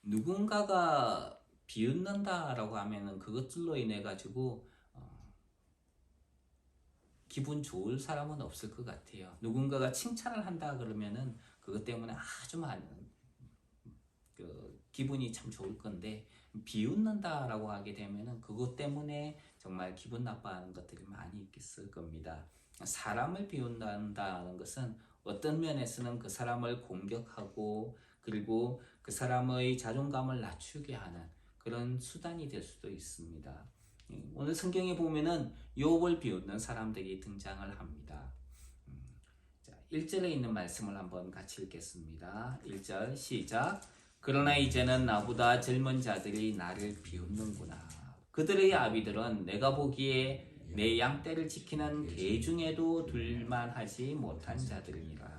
누군가가 비웃는다라고 하면은 그것들로 인해 가지고 기분 좋을 사람은 없을 것 같아요. 누군가가 칭찬을 한다 그러면은 그것 때문에 아주 많은 기분이 참 좋을 건데, 비웃는다라고 하게 되면은 그것 때문에 정말 기분 나빠하는 것들이 많이 있을 겁니다. 사람을 비웃는다는 것은 어떤 면에서는 그 사람을 공격하고, 그리고 그 사람의 자존감을 낮추게 하는 그런 수단이 될 수도 있습니다. 오늘 성경에 보면은 욥을 비웃는 사람들이 등장을 합니다. 1절에 있는 말씀을 한번 같이 읽겠습니다. 1절 시작. 그러나 이제는 나보다 젊은 자들이 나를 비웃는구나. 그들의 아비들은 내가 보기에 내 양떼를 지키는 개 중에도 둘만하지 못한 자들이니라.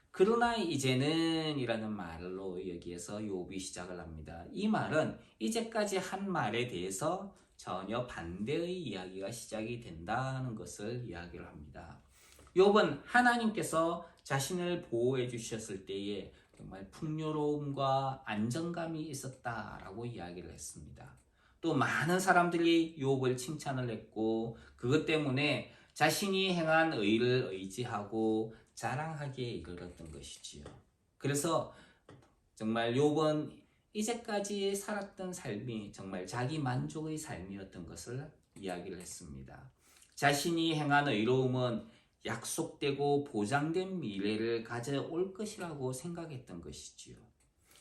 그러나 이제는 이라는 말로 여기에서 욥이 시작을 합니다. 이 말은 이제까지 한 말에 대해서 전혀 반대의 이야기가 시작이 된다는 것을 이야기를 합니다. 욥은 하나님께서 자신을 보호해 주셨을 때에 정말 풍요로움과 안정감이 있었다라고 이야기를 했습니다. 또 많은 사람들이 욥을 칭찬을 했고, 그것 때문에 자신이 행한 의를 의지하고 자랑하기에 이르렀던 것이지요. 그래서 정말 욥은 이제까지 살았던 삶이 정말 자기 만족의 삶이었던 것을 이야기를 했습니다. 자신이 행한 의로움은 약속되고 보장된 미래를 가져올 것이라고 생각했던 것이지요.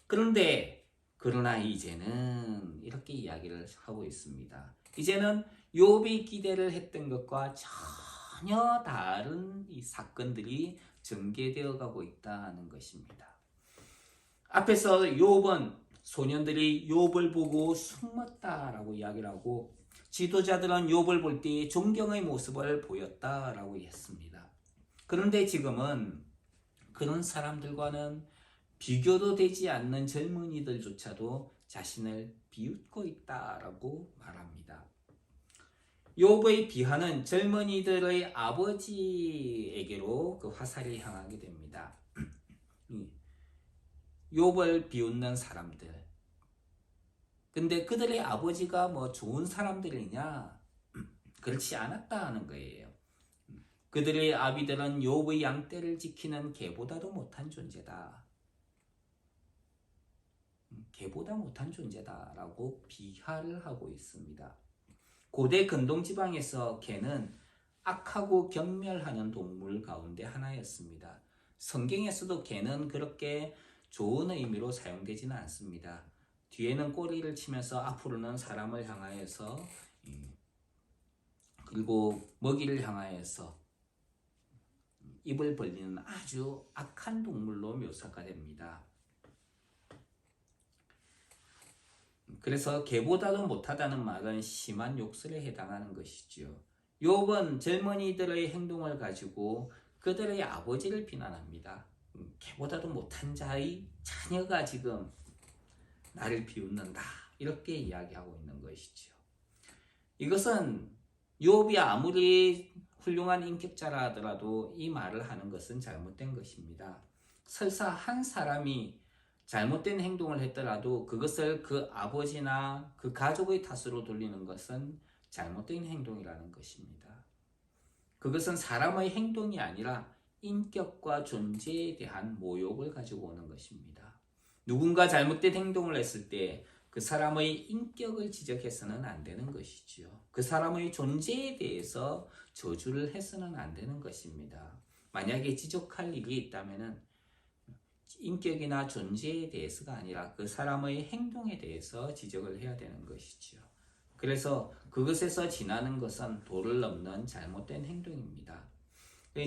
그러나 이제는 이렇게 이야기를 하고 있습니다. 이제는 욥이 기대를 했던 것과 전혀 다른 이 사건들이 전개되어 가고 있다는 것입니다. 앞에서 욥은 소년들이 욥을 보고 숨었다라고 이야기를 하고, 지도자들은 욥을 볼 때 존경의 모습을 보였다라고 했습니다. 그런데 지금은 그런 사람들과는 비교도 되지 않는 젊은이들조차도 자신을 비웃고 있다라고 말합니다. 욥의 비하는 젊은이들의 아버지에게로 그 화살이 향하게 됩니다. 욥을 비웃는 사람들. 근데 그들의 아버지가 뭐 좋은 사람들이냐? 그렇지 않았다는 거예요. 그들의 아비들은 욥의 양떼를 지키는 개보다도 못한 존재다. 개보다 못한 존재다라고 비하를 하고 있습니다. 고대 근동 지방에서 개는 악하고 경멸하는 동물 가운데 하나였습니다. 성경에서도 개는 그렇게 좋은 의미로 사용되지는 않습니다. 뒤에는 꼬리를 치면서 앞으로는 사람을 향하여서, 그리고 먹이를 향하여서 입을 벌리는 아주 악한 동물로 묘사가 됩니다. 그래서 개보다도 못하다는 말은 심한 욕설에 해당하는 것이지요. 욥은 젊은이들의 행동을 가지고 그들의 아버지를 비난합니다. 개보다도 못한 자의 자녀가 지금 나를 비웃는다, 이렇게 이야기하고 있는 것이지요. 이것은 욥이 아무리 훌륭한 인격자라 하더라도 이 말을 하는 것은 잘못된 것입니다. 설사 한 사람이 잘못된 행동을 했더라도 그것을 그 아버지나 그 가족의 탓으로 돌리는 것은 잘못된 행동이라는 것입니다. 그것은 사람의 행동이 아니라 인격과 존재에 대한 모욕을 가지고 오는 것입니다. 누군가 잘못된 행동을 했을 때 그 사람의 인격을 지적해서는 안 되는 것이지요. 그 사람의 존재에 대해서 저주를 해서는 안 되는 것입니다. 만약에 지적할 일이 있다면 인격이나 존재에 대해서가 아니라 그 사람의 행동에 대해서 지적을 해야 되는 것이지요. 그래서 그것에서 지나는 것은 도를 넘는 잘못된 행동입니다.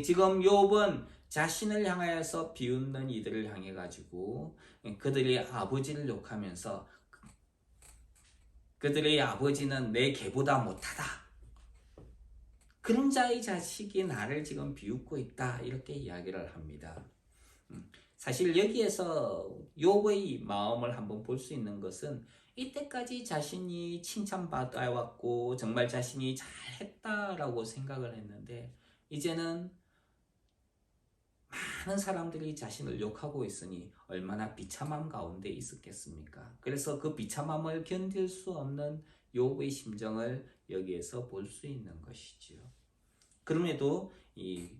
지금 욥은 자신을 향하여서 비웃는 이들을 향해 가지고 그들의 아버지를 욕하면서 그들의 아버지는 내 개보다 못하다, 그런 자의 자식이 나를 지금 비웃고 있다, 이렇게 이야기를 합니다. 사실 여기에서 욥의 마음을 한번 볼 수 있는 것은, 이때까지 자신이 칭찬받아왔고 정말 자신이 잘했다라고 생각을 했는데, 이제는 많은 사람들이 자신을 욕하고 있으니 얼마나 비참함 가운데 있었겠습니까? 그래서 그 비참함을 견딜 수 없는 욥의 심정을 여기에서 볼 수 있는 것이지요. 그럼에도 이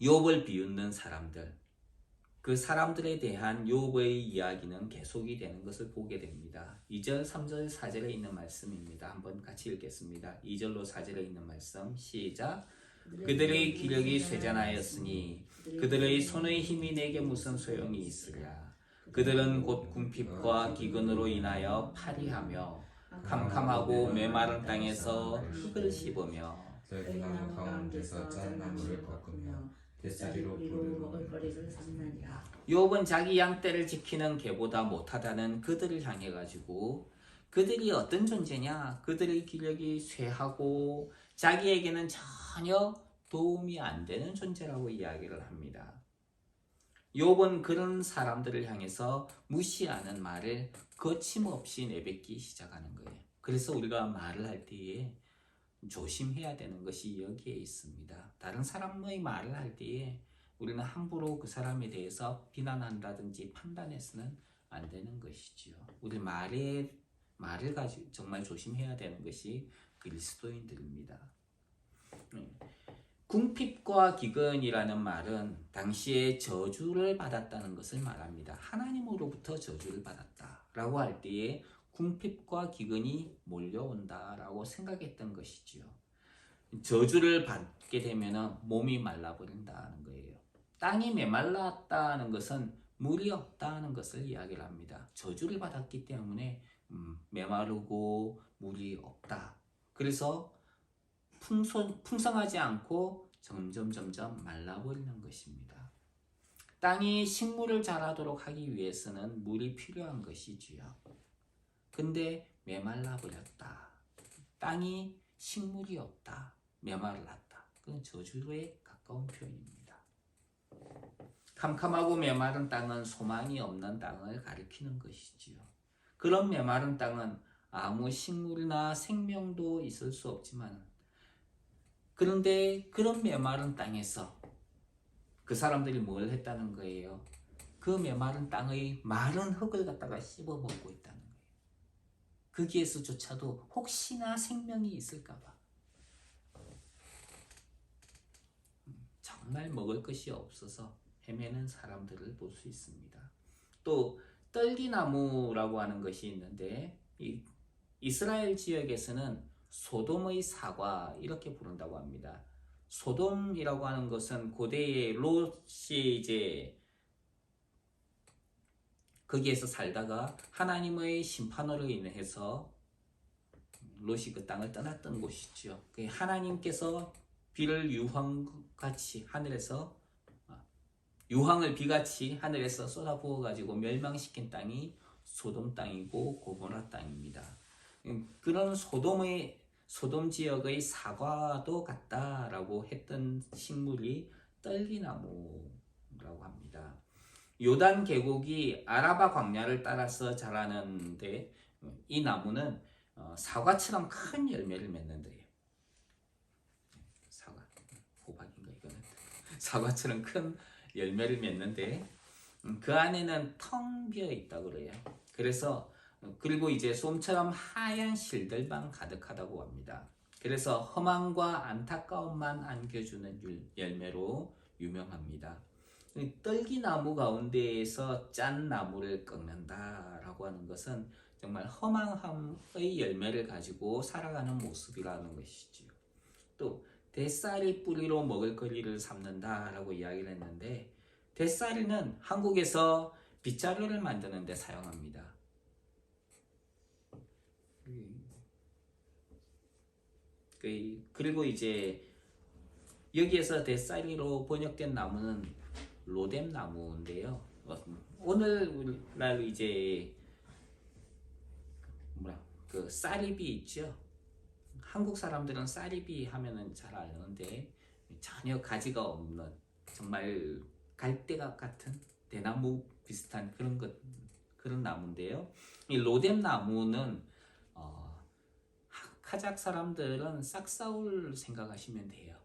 욥을 비웃는 사람들, 그 사람들에 대한 욥의 이야기는 계속이 되는 것을 보게 됩니다. 2절, 3절, 4절에 있는 말씀입니다. 한번 같이 읽겠습니다. 2절로 4절에 있는 말씀 시작. 그들의 기력이 쇠잔하였으니 그들의 손의 힘이 내게 무슨 소용이 있으랴. 그들은 곧 궁핍과 기근으로 인하여 파리하며 캄캄하고 메마른 땅에서 흙을 씹으며 저희 나무 가운데서 짠 나무를 꺾으며 뱃살이로 불을 먹을거리를 삼느니라. 욥은 자기 양떼를 지키는 개보다 못하다는 그들을 향해 가지고 그들이 어떤 존재냐? 그들의 기력이 쇠하고 자기에게는 전혀 도움이 안 되는 존재라고 이야기를 합니다. 욥은 그런 사람들을 향해서 무시하는 말을 거침없이 내뱉기 시작하는 거예요. 그래서 우리가 말을 할 때에 조심해야 되는 것이 여기에 있습니다. 다른 사람의 말을 할 때에 우리는 함부로 그 사람에 대해서 비난한다든지 판단해서는 안 되는 것이지요. 우리 말을 가지고 정말 조심해야 되는 것이 그리스도인들입니다. 궁핍과 기근이라는 말은 당시에 저주를 받았다는 것을 말합니다. 하나님으로부터 저주를 받았다라고 할 때에 궁핍과 기근이 몰려온다라고 생각했던 것이지요. 저주를 받게 되면 몸이 말라버린다는 거예요. 땅이 메말랐다는 것은 물이 없다는 것을 이야기를 합니다. 저주를 받았기 때문에 메마르고 물이 없다. 그래서 풍성하지 않고 점점 말라버리는 것입니다. 땅이 식물을 자라도록 하기 위해서는 물이 필요한 것이지요. 근데 메말라 버렸다. 땅이 식물이 없다. 메말랐다. 그건 저주에 가까운 표현입니다. 캄캄하고 메마른 땅은 소망이 없는 땅을 가리키는 것이지요. 그런 메마른 땅은 아무 식물이나 생명도 있을 수 없지만 그런데 그런 메마른 땅에서 그 사람들이 뭘 했다는 거예요? 그 메마른 땅의 마른 흙을 갖다가 씹어먹고 있다는 거예요. 거기에서조차도 혹시나 생명이 있을까봐 정말 먹을 것이 없어서 헤매는 사람들을 볼 수 있습니다. 또 떨기나무라고 하는 것이 있는데 이 이스라엘 지역에서는 소돔의 사과 이렇게 부른다고 합니다. 소돔이라고 하는 것은 고대의 롯이 이제 거기에서 살다가 하나님의 심판으로 인해서 롯이 그 땅을 떠났던 곳이죠. 하나님께서 비를 유황같이 하늘에서 유황을 비같이 하늘에서 쏟아부어 가지고 멸망시킨 땅이 소돔 땅이고 고모라 땅입니다. 그런 소돔 지역의 사과도 같다라고 했던 식물이 떨기나무라고 합니다. 요단 계곡이 아라바 광야를 따라서 자라는데 이 나무는 사과처럼 큰 열매를 맺는데요. 사과, 호박인가 이거는? 사과처럼 큰 열매를 맺는데 그 안에는 텅 비어 있다고 그래요. 그래서 그리고 이제 솜처럼 하얀 실들만 가득하다고 합니다. 그래서 허망과 안타까움만 안겨주는 열매로 유명합니다. 떨기나무 가운데에서 짠 나무를 꺾는다라고 하는 것은 정말 허망함의 열매를 가지고 살아가는 모습이라는 것이지요. 또 대쌀이 뿌리로 먹을거리를 삼는다라고 이야기를 했는데 대쌀이는 한국에서 빗자루를 만드는 데 사용합니다. 그리고 이제 여기에서 대쌀이로 번역된 나무는 로뎀 나무인데요. 오늘날 이제 그 쌀이비 있죠. 한국 사람들은 쌀이비 하면은 잘 아는데 전혀 가지가 없는 정말 갈대각 같은 대나무 비슷한 그런 나무인데요. 이 로뎀 나무는 카작 사람들은 싹싸울 생각하시면 돼요.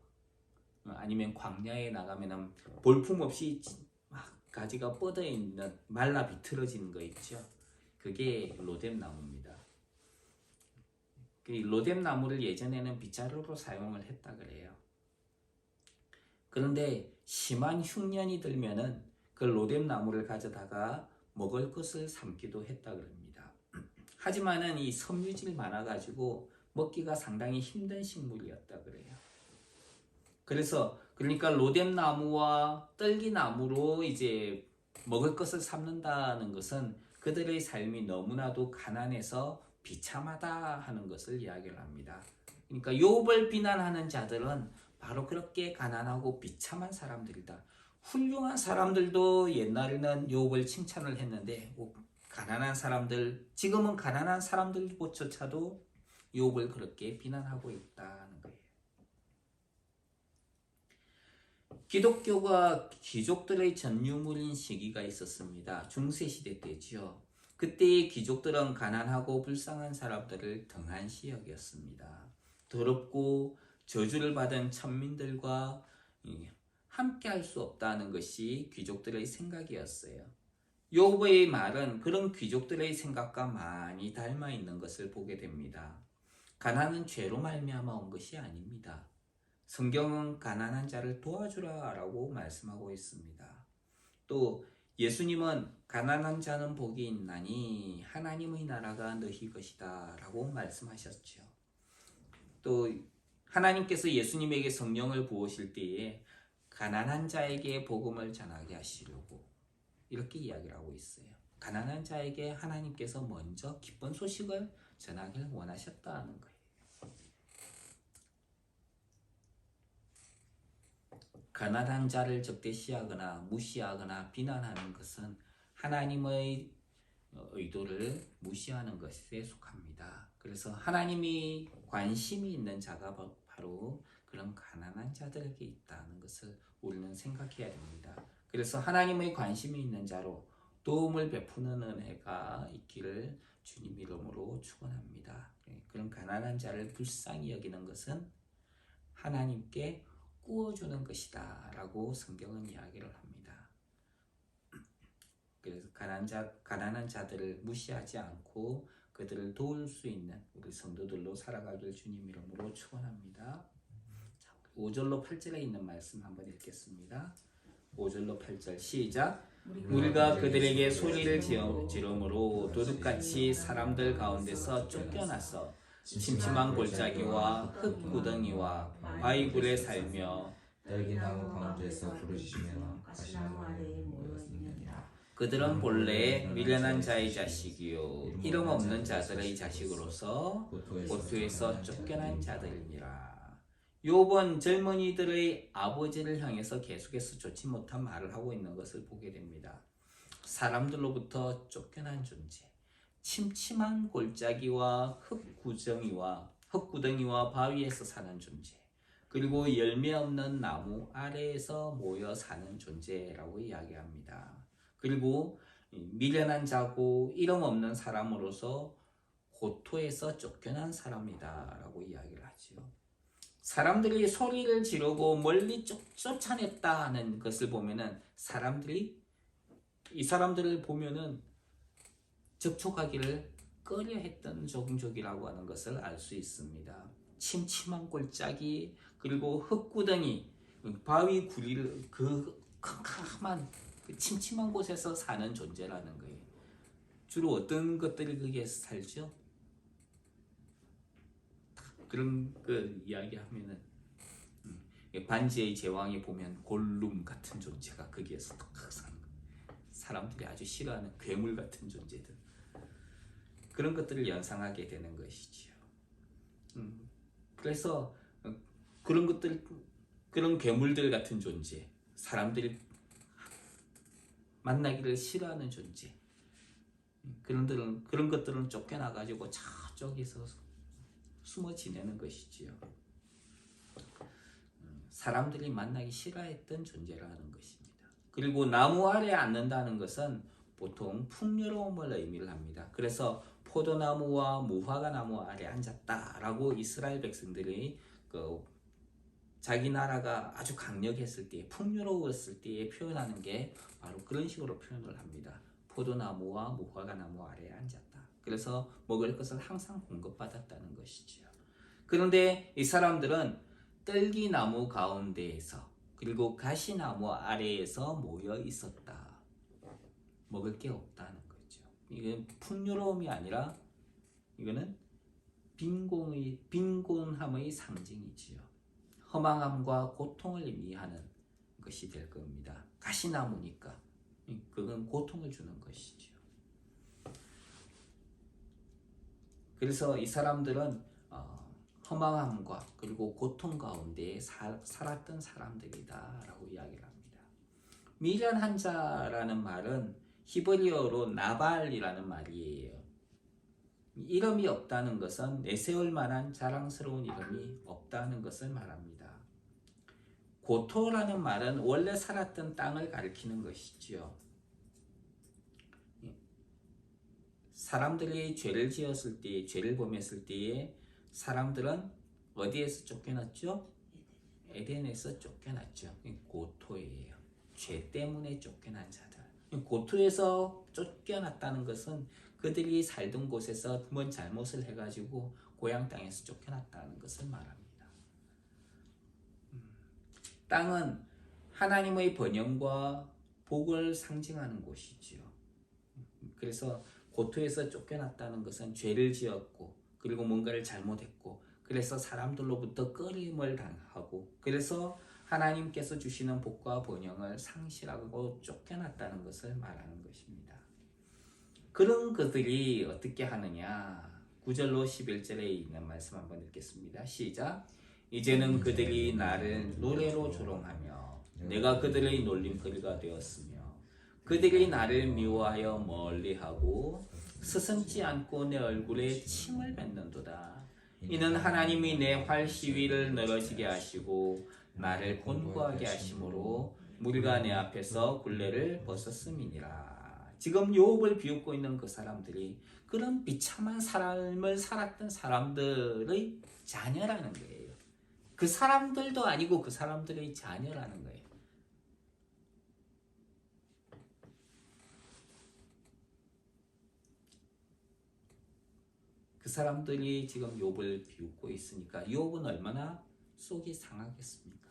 아니면 광야에 나가면은 볼품 없이 막 가지가 뻗어 있는 말라 비틀어지는 거 있죠. 그게 로뎀 나무입니다. 그 로뎀 나무를 예전에는 빗자루로 사용을 했다 그래요. 그런데 심한 흉년이 들면은 그 로뎀 나무를 가져다가 먹을 것을 삼기도 했다 그럽니다. 하지만은 이 섬유질 많아가지고 먹기가 상당히 힘든 식물이었다 그래요. 그래서 그러니까 로뎀 나무와 떨기 나무로 이제 먹을 것을 삼는다는 것은 그들의 삶이 너무나도 가난해서 비참하다 하는 것을 이야기를 합니다. 그러니까 욥을 비난하는 자들은 바로 그렇게 가난하고 비참한 사람들이다. 훌륭한 사람들도 옛날에는 욥을 칭찬을 했는데 가난한 사람들, 지금은 가난한 사람들조차도 욥을 그렇게 비난하고 있다는 거예요. 기독교가 귀족들의 전유물인 시기가 있었습니다. 중세시대 때지요. 그때의 귀족들은 가난하고 불쌍한 사람들을 등한시 여겼습니다. 더럽고 저주를 받은 천민들과 함께 할 수 없다는 것이 귀족들의 생각이었어요. 욥의 말은 그런 귀족들의 생각과 많이 닮아 있는 것을 보게 됩니다. 가난은 죄로 말미암아 온 것이 아닙니다. 성경은 가난한 자를 도와주라 라고 말씀하고 있습니다. 또 예수님은 가난한 자는 복이 있나니 하나님의 나라가 너희 것이다 라고 말씀하셨죠. 또 하나님께서 예수님에게 성령을 부으실 때에 가난한 자에게 복음을 전하게 하시려고 이렇게 이야기를 하고 있어요. 가난한 자에게 하나님께서 먼저 기쁜 소식을 전하기를 원하셨다는 거예요. 가난한 자를 적대시하거나 무시하거나 비난하는 것은 하나님의 의도를 무시하는 것에 속합니다. 그래서 하나님이 관심이 있는 자가 바로 그런 가난한 자들에게 있다는 것을 우리는 생각해야 됩니다. 그래서 하나님의 관심이 있는 자로 도움을 베푸는 은혜가 있기를 주님 이름으로 축원합니다. 그런 가난한 자를 불쌍히 여기는 것은 하나님께 꾸어주는 것이다 라고 성경은 이야기를 합니다. 그래서 가난한 자들을 무시하지 않고 그들을 도울 수 있는 우리 성도들로 살아가길 주님 이름으로 축원합니다. 5절로 8절에 있는 말씀 한번 읽겠습니다. 5절로 8절 시작. 우리가 그들에게 소리를 지르므로 도둑같이 사람들 가운데서 쫓겨나서 침침한 골짜기와 흙구덩이와 바위굴에 살며 딸기나무 가운데서 부르짖으며 가시나무 아래에 모였느니라. 그들은 본래 미련한 자의 자식이요 이름 없는 자들의 자식으로서 고토에서 쫓겨난 자들이니라. 욥은 젊은이들의 아버지를 향해서 계속해서 좋지 못한 말을 하고 있는 것을 보게 됩니다. 사람들로부터 쫓겨난 존재, 침침한 골짜기와 흙구덩이와 바위에서 사는 존재, 그리고 열매 없는 나무 아래에서 모여 사는 존재라고 이야기합니다. 그리고 미련한 자고 이름 없는 사람으로서 고토에서 쫓겨난 사람이다 라고 이야기를 하지요. 사람들이 소리를 지르고 멀리 쫓아냈다는 것을 보면은 이 사람들을 보면은 접촉하기를 꺼려했던 종족이라고 하는 것을 알 수 있습니다. 침침한 골짜기 그리고 흙구덩이 바위 구리를 그 캄캄한 그 침침한 곳에서 사는 존재라는 거예요. 주로 어떤 것들이 거기에서 살죠? 그런 그 이야기하면은 반지의 제왕에 보면 골룸 같은 존재가 거기에서 탁 사는 거예요. 사람들이 아주 싫어하는 괴물 같은 존재들. 그런 것들을 연상하게 되는 것이지요. 그래서 그런 괴물들 같은 존재, 사람들이 만나기를 싫어하는 존재, 그런 것들은 쫓겨나가지고 저쪽에서 숨어 지내는 것이지요. 사람들이 만나기 싫어했던 존재라는 것입니다. 그리고 나무 아래에 앉는다는 것은 보통 풍요로움을 의미를 합니다. 그래서 포도나무와 무화과 나무 아래 앉았다라고 이스라엘 백성들이 자기 나라가 아주 강력했을 때, 풍요로웠을 때에 표현하는 게 바로 그런 식으로 표현을 합니다. 포도나무와 무화과나무 아래에 앉았다. 그래서 먹을 것을 항상 공급받았다는 것이지요. 그런데 이 사람들은 떨기나무 가운데에서 그리고 가시나무 아래에서 모여 있었다. 먹을 게 없다는 거죠. 이건 풍요로움이 아니라 이거는 빈곤함의 상징이지요. 허망함과 고통을 의미하는 것이 될 겁니다. 가시나무니까 그건 고통을 주는 것이죠. 그래서 이 사람들은 허망함과 그리고 고통 가운데 살았던 사람들이다라고 이야기를 합니다. 미련한 자라는 말은 히브리어로 나발이라는 말이에요. 이름이 없다는 것은 내세울 만한 자랑스러운 이름이 없다는 것을 말합니다. 고토라는 말은 원래 살았던 땅을 가리키는 것이지요. 사람들이 죄를 지었을 때, 죄를 범했을 때에 사람들은 어디에서 쫓겨났죠? 에덴에서 쫓겨났죠. 고토예요. 죄 때문에 쫓겨난 자들. 고토에서 쫓겨났다는 것은 그들이 살던 곳에서 뭔 잘못을 해가지고 고향 땅에서 쫓겨났다는 것을 말합니다. 땅은 하나님의 번영과 복을 상징하는 곳이지요. 그래서 고토에서 쫓겨났다는 것은 죄를 지었고 그리고 뭔가를 잘못했고 그래서 사람들로부터 꺼림을 당하고 그래서 하나님께서 주시는 복과 번영을 상실하고 쫓겨났다는 것을 말하는 것입니다. 그런 그들이 어떻게 하느냐? 9절로 11절에 있는 말씀 한번 읽겠습니다. 시작. 이제는 그들이 나를 노래로 조롱하며 내가 그들의 놀림거리가 되었으며 그들이 나를 미워하여 멀리하고 스승지 않고 내 얼굴에 침을 뱉는도다. 이는 하나님이 내 활 시위를 늘어지게 하시고 나를 곤고하게 하심으로 무리가 내 앞에서 굴레를 벗었음이니라. 지금 욥을 비웃고 있는 그 사람들이 그런 비참한 삶을 살았던 사람들의 자녀라는 거예요. 그 사람들도 아니고 그 사람들의 자녀라는 거예요. 그 사람들이 지금 욥을 비웃고 있으니까 욥은 얼마나 속이 상하겠습니까?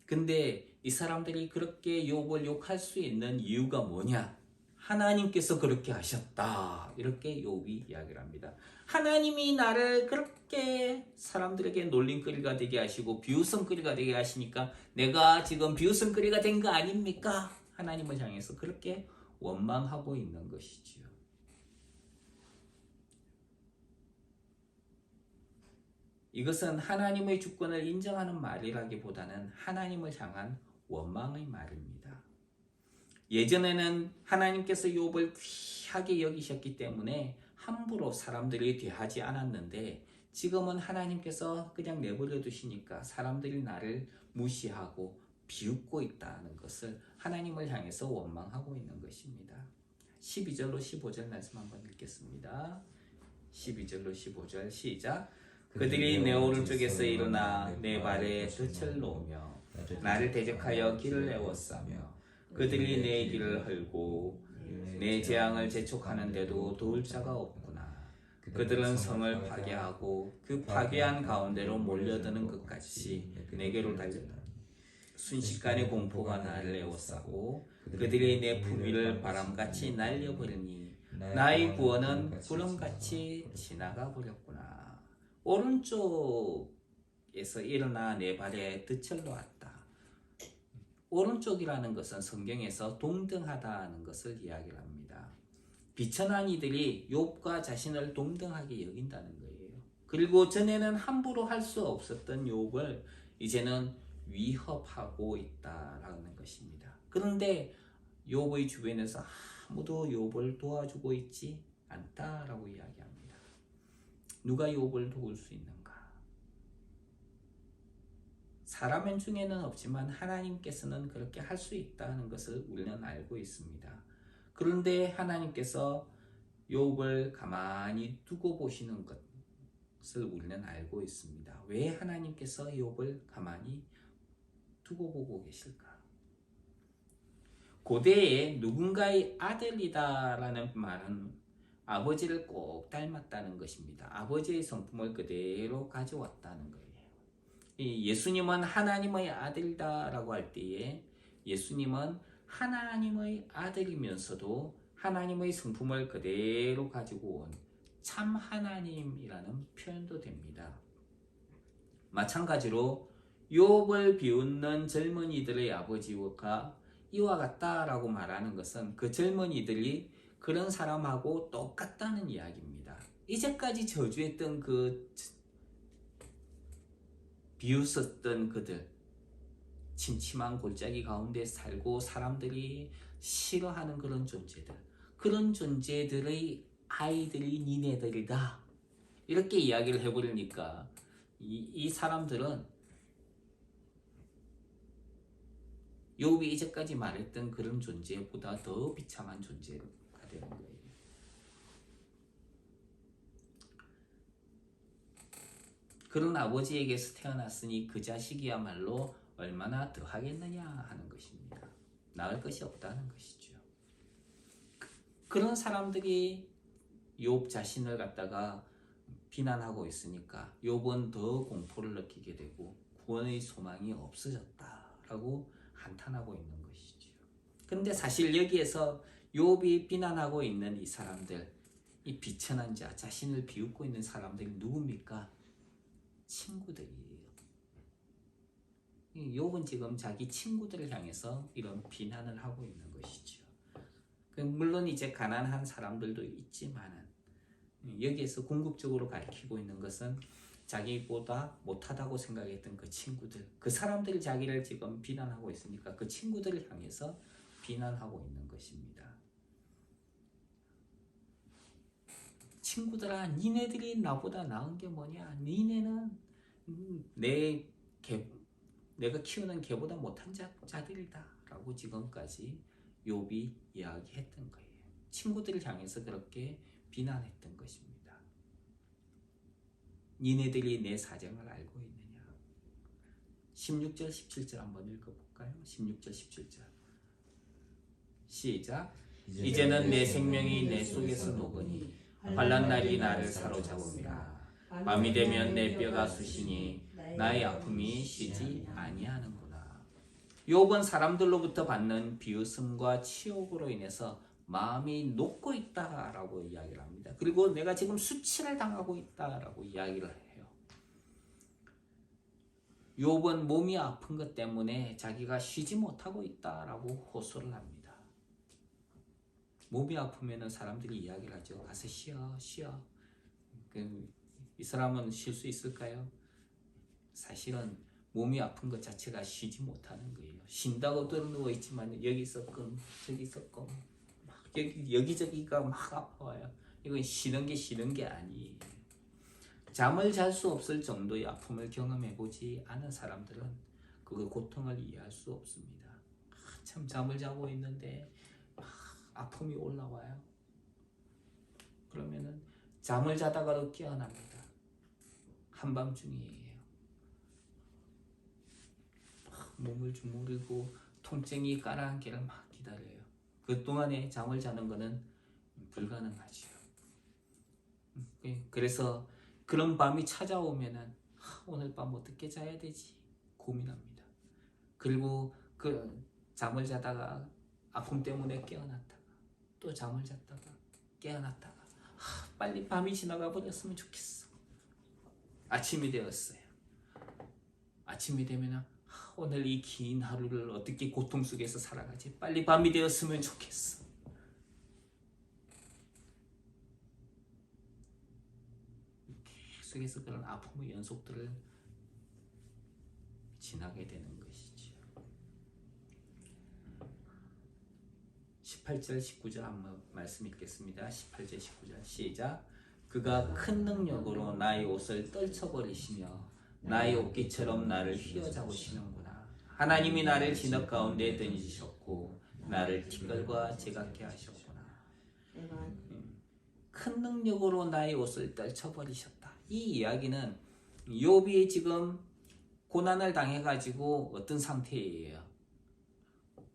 근데 이 사람들이 그렇게 욥을 욕할 수 있는 이유가 뭐냐? 하나님께서 그렇게 하셨다. 이렇게 욥이 이야기를 합니다. 하나님이 나를 그렇게 사람들에게 놀림거리가 되게 하시고 비웃음거리가 되게 하시니까 내가 지금 비웃음거리가 된 거 아닙니까? 하나님을 향해서 그렇게 원망하고 있는 것이지요. 이것은 하나님의 주권을 인정하는 말이라기보다는 하나님을 향한 원망의 말입니다. 예전에는 하나님께서 욥을 귀하게 여기셨기 때문에 함부로 사람들이 대하지 않았는데 지금은 하나님께서 그냥 내버려 두시니까 사람들이 나를 무시하고 비웃고 있다는 것을 하나님을 향해서 원망하고 있는 것입니다. 12절로 15절 말씀 한번 읽겠습니다. 12절로 15절 시작. 그들이 내 오른쪽에서 일어나 내 발에 덫을 놓으며 나를 대적하여 길을 내웠으며 그들이 내 길을 헐고 내 재앙을 재촉하는데도 도울 자가 없구나. 그들은 성을 파괴하고 그 파괴한 가운데로 몰려드는 것 같이 내게로 달렸다. 순식간에 공포가 나를 에워싸고 그들이 내 품위를 바람같이 날려버리니 나의 구원은 구름같이 지나가 버렸구나. 오른쪽에서 일어나 내 발에 덫을 놓았다. 오른쪽이라는 것은 성경에서 동등하다는 것을 이야기를 합니다. 비천한 이들이 욥과 자신을 동등하게 여긴다는 거예요. 그리고 전에는 함부로 할 수 없었던 욥을 이제는 위협하고 있다라는 것입니다. 그런데 욥의 주변에서 아무도 욥을 도와주고 있지 않다라고 이야기합니다. 누가 욥을 도울 수 있는가? 사람 중에는 없지만 하나님께서는 그렇게 할 수 있다는 것을 우리는 알고 있습니다. 그런데 하나님께서 욥을 가만히 두고 보시는 것을 우리는 알고 있습니다. 왜 하나님께서 욥을 가만히 두고 보고 계실까? 고대에 누군가의 아들이다라는 말은 아버지를 꼭 닮았다는 것입니다. 아버지의 성품을 그대로 가져왔다는 거예요. 예수님은 하나님의 아들이다라고 할 때에 예수님은 하나님의 아들이면서도 하나님의 성품을 그대로 가지고 온 참 하나님이라는 표현도 됩니다. 마찬가지로 욥을 비웃는 젊은이들의 아버지가 이와 같다라고 말하는 것은 그 젊은이들이 그런 사람하고 똑같다는 이야기입니다. 이제까지 저주했던 그 비웃었던 그들, 침침한 골짜기 가운데 살고 사람들이 싫어하는 그런 존재들, 그런 존재들의 아이들이 니네들이다, 이렇게 이야기를 해버리니까 이 사람들은 욥이 이제까지 말했던 그런 존재보다 더 비참한 존재가 되는 거예요. 그런 아버지에게서 태어났으니 그 자식이야말로 얼마나 더하겠느냐 하는 것입니다. 나을 것이 없다는 것이죠. 그런 사람들이 욥 자신을 갖다가 비난하고 있으니까 욥은 더 공포를 느끼게 되고 구원의 소망이 없어졌다라고 한탄하고 있는 것이죠. 그런데 사실 여기에서 욥이 비난하고 있는 이 사람들, 이 비천한 자, 자신을 비웃고 있는 사람들이 누굽니까? 친구들이에요. 욥은 지금 자기 친구들을 향해서 이런 비난을 하고 있는 것이죠. 물론 이제 가난한 사람들도 있지만은 여기에서 궁극적으로 가리키고 있는 것은 자기보다 못하다고 생각했던 그 친구들, 그 사람들이 자기를 지금 비난하고 있으니까 그 친구들을 향해서 비난하고 있는 것입니다. 친구들아, 니네들이 나보다 나은 게 뭐냐? 니네는 내가 키우는 개보다 못한 자들이다 라고 지금까지 욥이 이야기했던 거예요. 친구들을 향해서 그렇게 비난했던 것입니다. 니네들이 내 사정을 알고 있느냐? 16절 17절 한번 읽어볼까요? 16절 17절 시작. 이제는 내 생명이 내 속에서 녹으니 환난 날이 나를 사로잡음이라. 밤이 되면 내 뼈가 쑤시니 나의 아픔이 쉬지 아니하는구나. 욥은 사람들로부터 받는 비웃음과 치욕으로 인해서 마음이 녹고 있다라고 이야기를 합니다. 그리고 내가 지금 수치를 당하고 있다라고 이야기를 해요. 욥은 몸이 아픈 것 때문에 자기가 쉬지 못하고 있다라고 호소를 합니다. 몸이 아프면 사람들이 이야기를 하죠. 가서 쉬어. 이 사람은 쉴 수 있을까요? 사실은 몸이 아픈 것 자체가 쉬지 못하는 거예요. 쉰다고 누워 있지만 여기서 끔 저기서 끔 막 여기저기가 막 아파요. 이건 쉬는 게 아니에요. 잠을 잘 수 없을 정도의 아픔을 경험해 보지 않은 사람들은 그 고통을 이해할 수 없습니다. 참 잠을 자고 있는데 아픔이 올라와요. 그러면은 잠을 자다가도 깨어납니다. 한밤중이에요. 몸을 주무르고 통증이 가라앉기를 막 기다려요. 그 동안에 잠을 자는 것은 불가능하죠. 그래서 그런 밤이 찾아오면은 오늘 밤 어떻게 자야 되지 고민합니다. 그리고 그 잠을 자다가 아픔 때문에 깨어났다가 또 잠을 잤다가 깨어났다가 빨리 밤이 지나가 버렸으면 좋겠어. 아침이 되었어요. 아침이 되면 오늘 이 긴 하루를 어떻게 고통 속에서 살아가지? 빨리 밤이 되었으면 좋겠어. 계속해서 그런 아픔의 연속들을 지나게 되는 것이죠. 18절 19절 한번 말씀 읽겠습니다. 18절 19절 시작. 그가 큰 능력으로 나의 옷을 떨쳐버리시며 나의 옷깃처럼 나를 휘어잡으시는구나. 하나님이 나를 진흙 가운데 던지셨고 나를 티끌과 제각게 하셨구나. 큰 능력으로 나의 옷을 떨쳐버리셨다. 이 이야기는 욥이 지금 고난을 당해가지고 어떤 상태예요?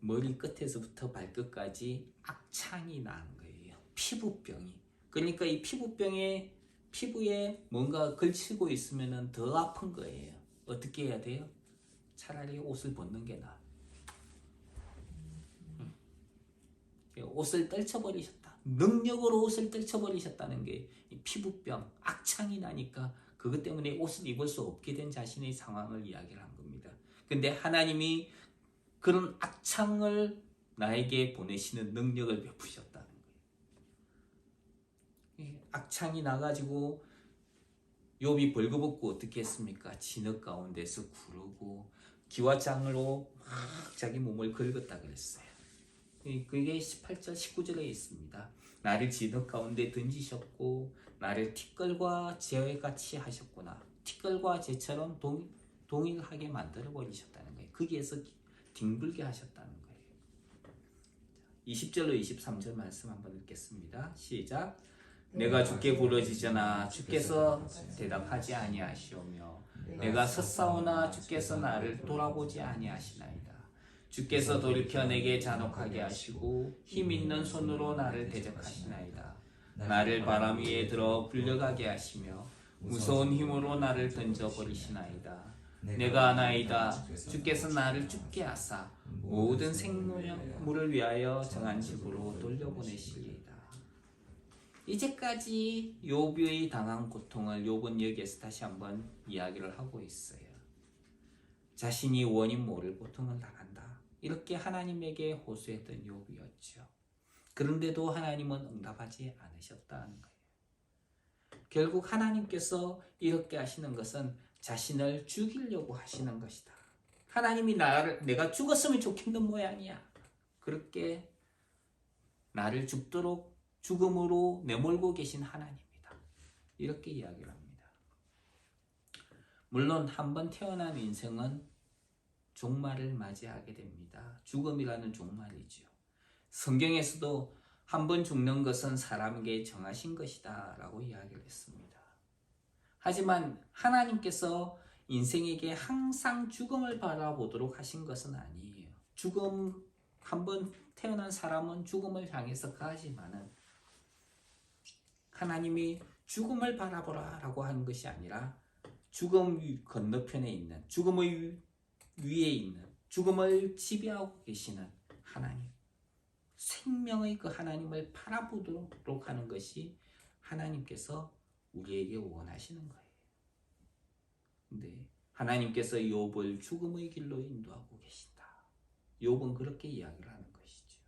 머리 끝에서부터 발끝까지 악창이 나는 거예요. 피부병이. 그러니까 이 피부에 뭔가 걸치고 있으면 더 아픈 거예요. 어떻게 해야 돼요? 차라리 옷을 벗는 게 나아. 옷을 떨쳐버리셨다. 능력으로 옷을 떨쳐버리셨다는 게 피부병, 악창이 나니까 그것 때문에 옷을 입을 수 없게 된 자신의 상황을 이야기를 한 겁니다. 근데 하나님이 그런 악창을 나에게 보내시는 능력을 베푸셨다는 거예요. 악창이 나가지고 욥이 벌거벗고 어떻게 했습니까? 진흙 가운데서 구르고 기와장으로 막 자기 몸을 긁었다 그랬어요. 그게 18절 19절에 있습니다. 나를 진흙 가운데 던지셨고 나를 티끌과 재같이 하셨구나. 티끌과 재처럼 동일하게 만들어 버리셨다는 거예요. 거기에서 뒹굴게 하셨다는 거예요. 20절로 23절 말씀 한번 읽겠습니다. 시작. 내가 주께 부르짖으나 주께서 대답하지 아니하시오며 내가 섰사오나 주께서 나를 돌아보지 아니하시나이다. 주께서 돌이켜 내게 잔혹하게 하시고 힘 있는 손으로 나를 대적하시나이다. 나를 바람 위에 들어 불려가게 하시며 무서운 힘으로 나를 던져버리시나이다. 내가 아나이다. 주께서 나를 죽게 하사 모든 생물을 위하여 정한 집으로 돌려보내시리이다. 이제까지 욥이 당한 고통을 욥은 여기에서 다시 한번 이야기를 하고 있어요. 자신이 원인 모를 고통을 당한다. 이렇게 하나님에게 호소했던 욥이었죠. 그런데도 하나님은 응답하지 않으셨다는 거예요. 결국 하나님께서 이렇게 하시는 것은 자신을 죽이려고 하시는 것이다. 하나님이 내가 죽었으면 좋겠는 모양이야. 그렇게 나를 죽도록 죽음으로 내몰고 계신 하나님이다. 이렇게 이야기를 합니다. 물론 한번 태어난 인생은 종말을 맞이하게 됩니다. 죽음이라는 종말이죠. 성경에서도 한 번 죽는 것은 사람에게 정하신 것이다 라고 이야기를 했습니다. 하지만 하나님께서 인생에게 항상 죽음을 바라보도록 하신 것은 아니에요. 한 번 태어난 사람은 죽음을 향해서 가지만은 하나님이 죽음을 바라보라 라고 하는 것이 아니라 죽음 건너편에 있는, 죽음의 위에 있는, 죽음을 지배하고 계시는 하나님, 생명의 그 하나님을 바라보도록 하는 것이 하나님께서 우리에게 원하시는 거예요. 근데 하나님께서 욥을 죽음의 길로 인도하고 계신다. 욥은 그렇게 이야기를 하는 것이죠.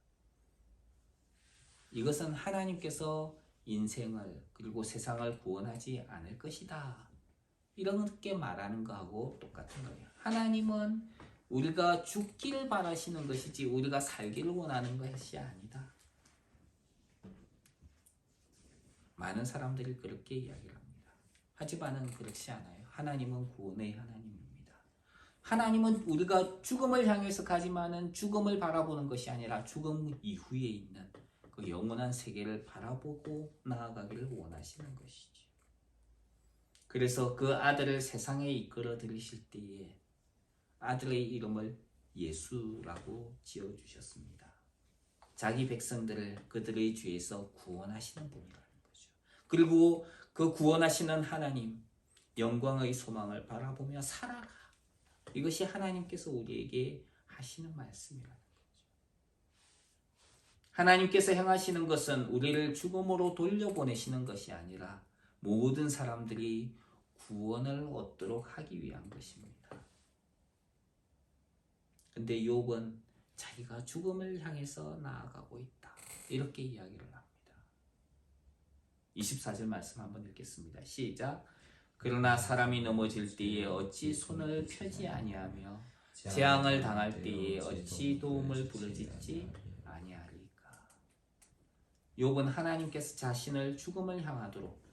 이것은 하나님께서 인생을 그리고 세상을 구원하지 않을 것이다. 이렇게 말하는 거하고 똑같은 거예요. 하나님은 우리가 죽기를 바라시는 것이지 우리가 살기를 원하는 것이 아니다. 많은 사람들이 그렇게 이야기를 합니다. 하지만은 그렇지 않아요. 하나님은 구원의 하나님입니다. 하나님은 우리가 죽음을 향해서 가지만은 죽음을 바라보는 것이 아니라 죽음 이후에 있는 그 영원한 세계를 바라보고 나아가기를 원하시는 것이죠. 그래서 그 아들을 세상에 이끌어 들이실 때에 아들의 이름을 예수라고 지어주셨습니다. 자기 백성들을 그들의 죄에서 구원하시는 분이라는 거죠. 그리고 그 구원하시는 하나님, 영광의 소망을 바라보며 살아가. 이것이 하나님께서 우리에게 하시는 말씀이라는 거죠. 하나님께서 행하시는 것은 우리를 죽음으로 돌려보내시는 것이 아니라 모든 사람들이 구원을 얻도록 하기 위한 것입니다. 근데 욥은 자기가 죽음을 향해서 나아가고 있다. 이렇게 이야기를 합니다. 24절 말씀 한번 읽겠습니다. 시작. 그러나 사람이 넘어질 때에 어찌 손을 펴지 아니하며 재앙을 당할 때에 어찌 도움을 부르짖지 아니하리까. 욥은 하나님께서 자신을 죽음을 향하도록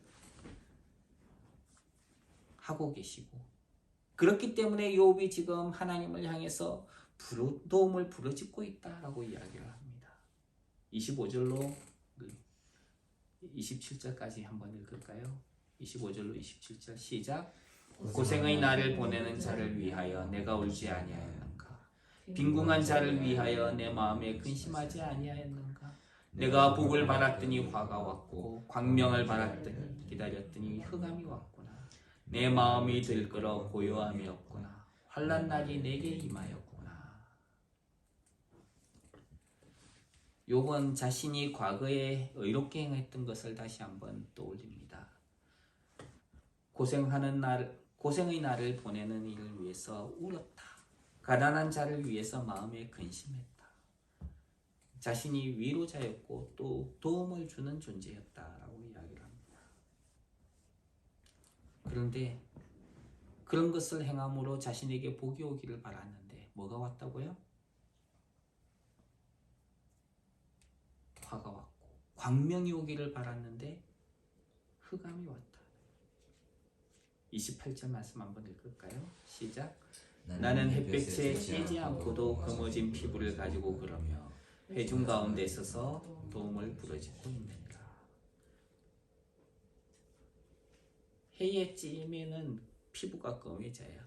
하고 계시고 그렇기 때문에 욥이 지금 하나님을 향해서 도움을 부르짖고 있다라고 이야기를 합니다. 25절로 27절까지 한번 읽을까요? 25절로 27절 시작. 고생의 날을 보내는 자를 위하여 내가 울지 아니하였는가? 빈궁한 자를 위하여 내 마음에 근심하지 아니하였는가? 내가 복을 바랐더니 화가 왔고 광명을 바랐더니 기다렸더니 흑암이 왔구나. 내 마음이 들끓어 고요함이 없구나. 환난 날이 내게 임하였구나. 욥은 자신이 과거에 의롭게 행했던 것을 다시 한번 떠올립니다. 고생의 날을 보내는 이를 위해서 울었다. 가난한 자를 위해서 마음에 근심했다. 자신이 위로자였고 또 도움을 주는 존재였다라고 이야기를 합니다. 그런데 그런 것을 행함으로 자신에게 복이 오기를 바랐는데 뭐가 왔다고요? 화가 왔고 광명이 오기를 바랐는데 흑암이 왔다. 28절 말씀 한번 읽을까요? 시작. 나는 햇볕에 쬐지 않고도 검어진 피부를 가지고 그러며 회중 가운데 서서 도움을 부르짖고 있는가. 해에 찌면은 피부가 검해져요.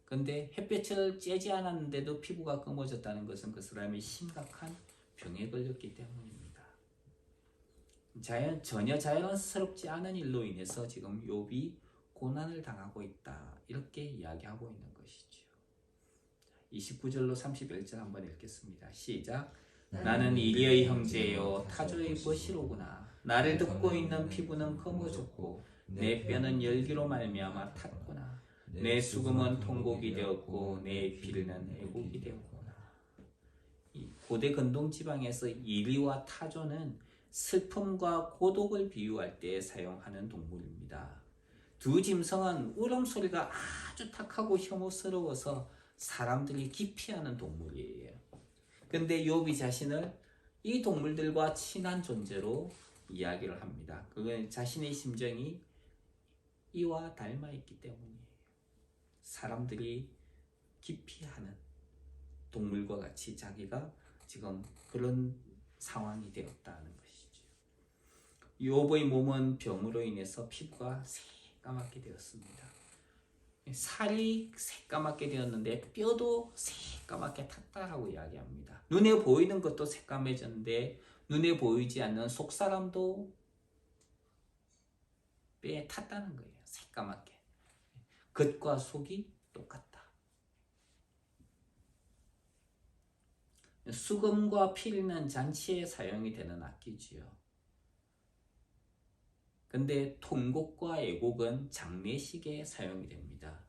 근데 햇볕을 쬐지 않았는데도 피부가 검어졌다는 것은 그 사람이 심각한 병에 걸렸기 때문입니다. 전혀 자연스럽지 않은 일로 인해서 지금 욥이 고난을 당하고 있다. 이렇게 이야기하고 있는 것이죠. 29절로 31절 한번 읽겠습니다. 시작. 나는 이리의 형제요 타조의 버시로구나. 나를 듣고 있는 피부는 검어졌고 내 뼈는 열기로 말미암아 탔구나. 내 수금은 통곡이 되었고 내 빌는 애곡이 되었구나. 이 고대 근동 지방에서 이리와 타조는 슬픔과 고독을 비유할 때 사용하는 동물입니다. 두 짐승은 울음소리가 아주 탁하고 혐오스러워서 사람들이 기피하는 동물이에요. 근데 욥이 자신을 이 동물들과 친한 존재로 이야기를 합니다. 그건 자신의 심정이 이와 닮아 있기 때문이에요. 사람들이 기피하는 동물과 같이 자기가 지금 그런 상황이 되었다는 것이죠. 욥의 몸은 병으로 인해서 피부가 새까맣게 되었습니다. 살이 새까맣게 되었는데 뼈도 새까맣게 탔다라고 이야기합니다. 눈에 보이는 것도 새까매졌는데 눈에 보이지 않는 속사람도 뼈에 탔다는 거예요. 새까맣게. 겉과 속이 똑같다. 수금과 피리는 잔치에 사용이 되는 악기지요. 근데 통곡과 애곡은 장례식에 사용이 됩니다.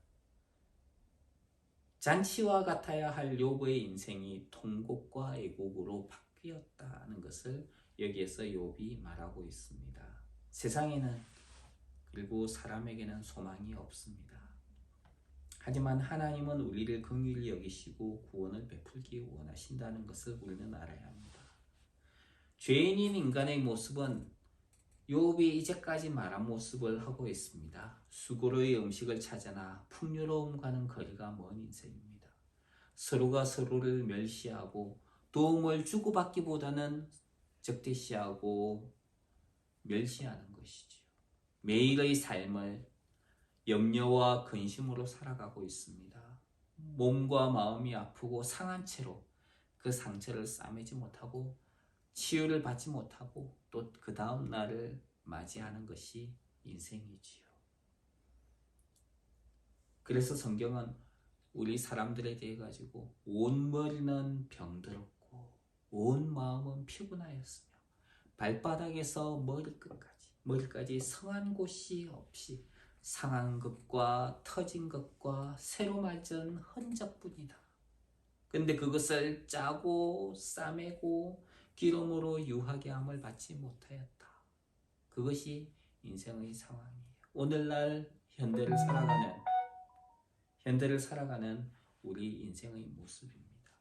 잔치와 같아야 할 욥의 인생이 통곡과 애곡으로 바뀌었다는 것을 여기에서 욥이 말하고 있습니다. 세상에는 그리고 사람에게는 소망이 없습니다. 하지만 하나님은 우리를 긍휼히 여기시고 구원을 베풀기 원하신다는 것을 우리는 알아야 합니다. 죄인인 인간의 모습은 욥이 이제까지 말한 모습을 하고 있습니다. 수고로의 음식을 찾아나 풍요로움과는 거리가 먼 인생입니다. 서로가 서로를 멸시하고 도움을 주고받기보다는 적대시하고 멸시하는 것이죠. 매일의 삶을 염려와 근심으로 살아가고 있습니다. 몸과 마음이 아프고 상한 채로 그 상처를 싸매지 못하고 치유를 받지 못하고 또 그 다음 날을 맞이하는 것이 인생이지요. 그래서 성경은 우리 사람들에 대해 가지고 온 머리는 병들었고 온 마음은 피곤하였으며 발바닥에서 머리까지 성한 곳이 없이 상한 것과 터진 것과 새로 맞은 흔적뿐이다. 근데 그것을 짜고 싸매고 기름으로 유하게 함을 받지 못하였다. 그것이 인생의 상황이에요. 오늘날 현대를 살아가는 우리 인생의 모습입니다.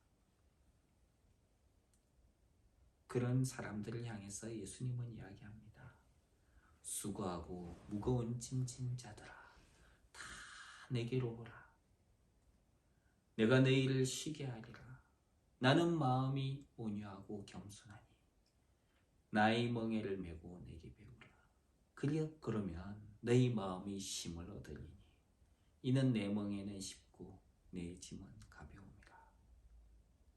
그런 사람들을 향해서 예수님은 이야기합니다. 수고하고 무거운 짐진 자들아, 다 내게로 오라. 내가 너희를 쉬게 하리라. 나는 마음이 온유하고 겸손하니 나의 멍에를 메고 내게 배우라. 그러면 너희 마음이 힘을 얻으리니 이는 내 멍에는 쉽고 내 짐은 가벼움이라.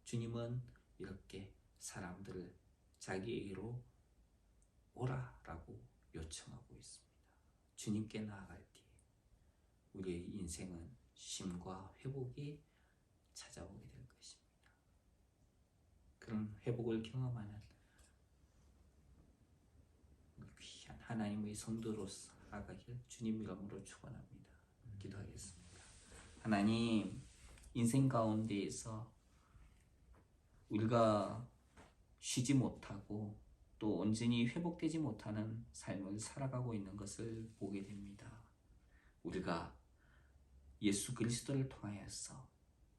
주님은 이렇게 사람들을 자기에게로 오라라고 요청하고 있습니다. 주님께 나아갈 때 우리의 인생은 쉼과 회복이 찾아오게 될 것입니다. 그런 회복을 경험하는 귀한 하나님의 성도로 살아가길 주님 이름으로 축원합니다. 기도하겠습니다. 하나님, 인생 가운데에서 우리가 쉬지 못하고 또 온전히 회복되지 못하는 삶을 살아가고 있는 것을 보게 됩니다. 우리가 예수 그리스도를 통하여서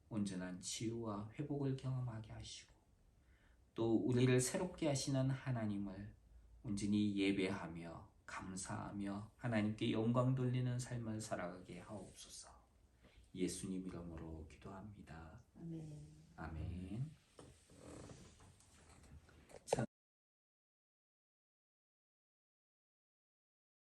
온전한 치유와 회복을 경험하게 하시고 또 우리를 새롭게 하시는 하나님을 온전히 예배하며 감사하며 하나님께 영광 돌리는 삶을 살아가게 하옵소서. 예수님 이름으로 기도합니다. 아멘. 아멘.